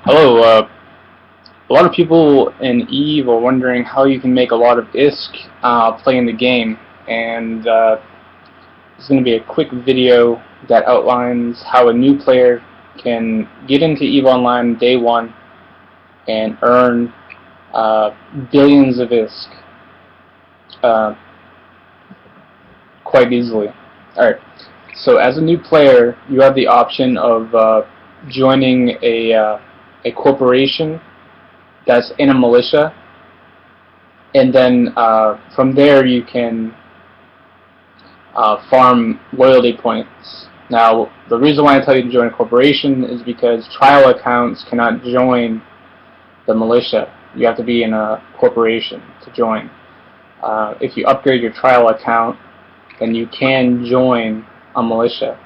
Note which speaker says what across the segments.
Speaker 1: Hello. A lot of people in EvE are wondering how you can make a lot of ISK playing the game, and this is going to be a quick video that outlines how a new player can get into EvE Online day one and earn billions of ISK quite easily. Alright, so as a new player, you have the option of joining a corporation that's in a militia, and then from there you can farm loyalty points. Now, the reason why I tell you to join a corporation is because trial accounts cannot join the militia. You have to be in a corporation to join. If you upgrade your trial account, then you can join a militia.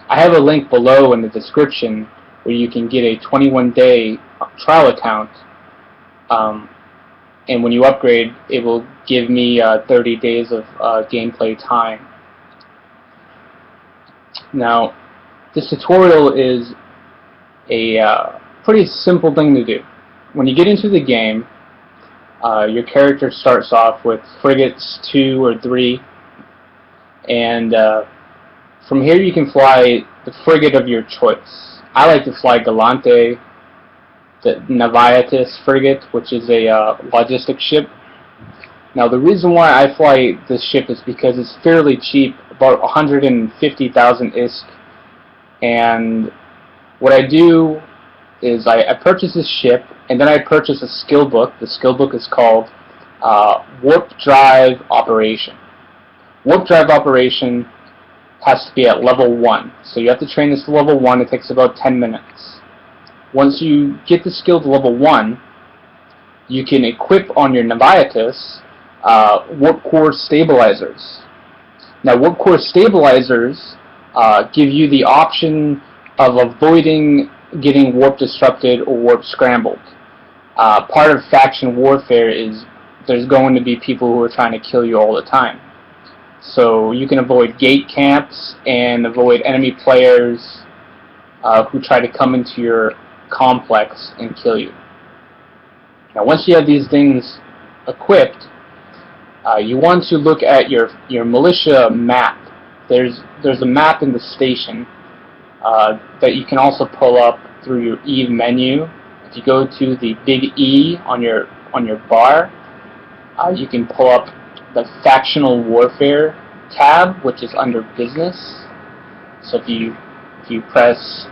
Speaker 1: I have a link below in the description where you can get a 21-day trial account, and when you upgrade, it will give me 30 days of gameplay time. Now, this tutorial is a pretty simple thing to do. When you get into the game, your character starts off with frigates 2 or 3, and from here you can fly the frigate of your choice. I like to fly Galante, the Naviatus frigate, which is a logistic ship. Now, the reason why I fly this ship is because it's fairly cheap, about 150,000 ISK, and what I do is I purchase this ship, and then I purchase a skill book. The skill book is called Warp Drive Operation. Warp Drive Operation has to be at level 1, so you have to train this to level 1. It takes about 10 minutes. Once you get the skill to level 1, you can equip on your Naviatus Warp Core Stabilizers. Now, Warp Core Stabilizers give you the option of avoiding getting warp disrupted or warp scrambled. Part of faction warfare is there's going to be people who are trying to kill you all the time. So you can avoid gate camps and avoid enemy players who try to come into your complex and kill you. Now, once you have these things equipped, you want to look at your militia map. There's a map in the station that you can also pull up through your EvE menu. If you go to the big E on your bar, you can pull up the factional warfare tab, which is under business. So if you press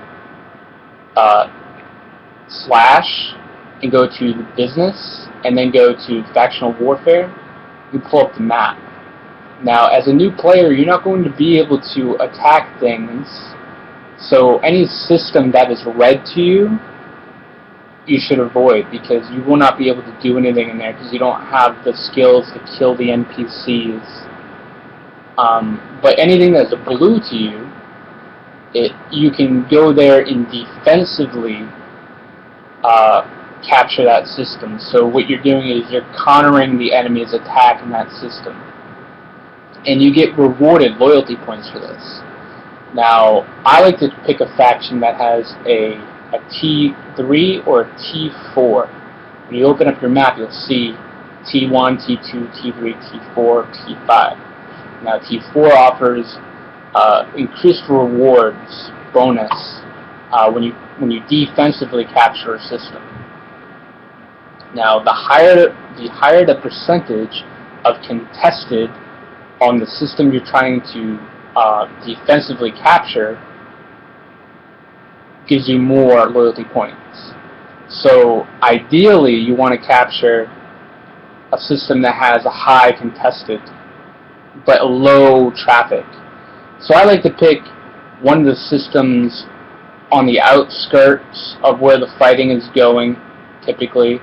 Speaker 1: slash and go to the business and then go to factional warfare, you pull up the map. Now, as a new player, you're not going to be able to attack things, so any system that is red to you, you should avoid, because you will not be able to do anything in there because you don't have the skills to kill the NPCs. But anything that's blue to you, you can go there and defensively capture that system. So what you're doing is you're countering the enemy's attack in that system, and you get rewarded loyalty points for this. Now, I like to pick a faction that has a T3 or a T4. When you open up your map, you'll see T1, T2, T3, T4, T5. Now, T4 offers increased rewards bonus when you defensively capture a system. Now, the higher the percentage of contested on the system you're trying to defensively capture, gives you more loyalty points. So ideally, you want to capture a system that has a high contested but low traffic. So I like to pick one of the systems on the outskirts of where the fighting is going, typically.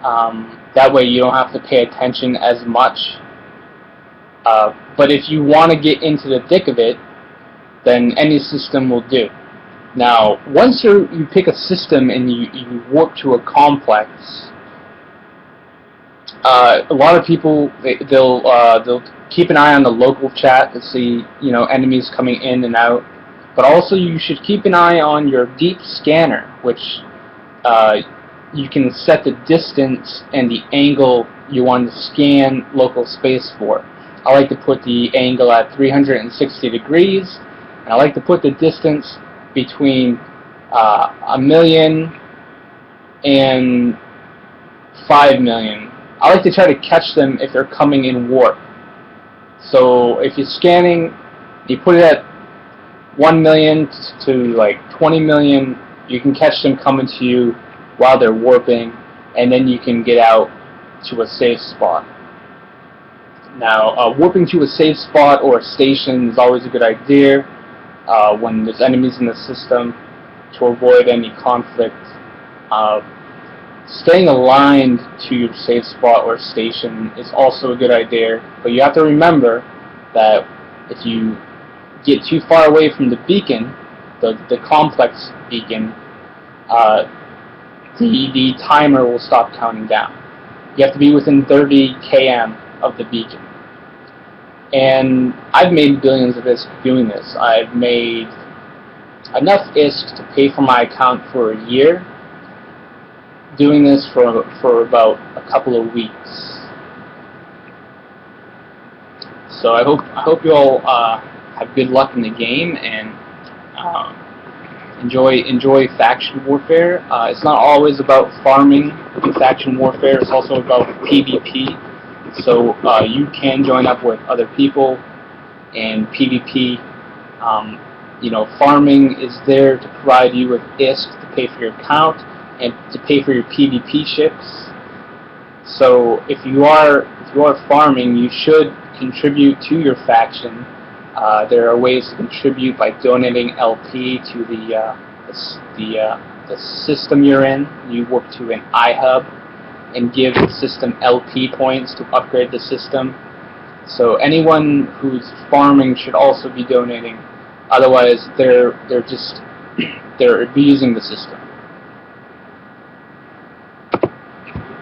Speaker 1: That way you don't have to pay attention as much. But if you want to get into the thick of it, then any system will do. Now, once you pick a system and you warp to a complex, a lot of people they'll keep an eye on the local chat to see enemies coming in and out. But also you should keep an eye on your deep scanner, which you can set the distance and the angle you want to scan local space for. I like to put the angle at 360 degrees, and I like to put the distance between 1,000,000 and 5,000,000. I like to try to catch them if they're coming in warp. So if you're scanning, you put it at 1,000,000 to like 20,000,000, you can catch them coming to you while they're warping, and then you can get out to a safe spot. Now, warping to a safe spot or a station is always a good idea when there's enemies in the system to avoid any conflict. Staying aligned to your safe spot or station is also a good idea, but you have to remember that if you get too far away from the beacon, the complex beacon, the timer will stop counting down. You have to be within 30 km of the beacon. And I've made billions of ISK doing this. I've made enough ISK to pay for my account for a year, doing this for about a couple of weeks. So I hope you all have good luck in the game and enjoy faction warfare. It's not always about farming in faction warfare. It's also about PvP. So you can join up with other people in PvP. Farming is there to provide you with ISK to pay for your account and to pay for your PvP ships. So if you are farming, you should contribute to your faction. There are ways to contribute by donating LP to the system you're in. You work to an iHub and give the system LP points to upgrade the system. So anyone who's farming should also be donating. Otherwise, they're abusing the system.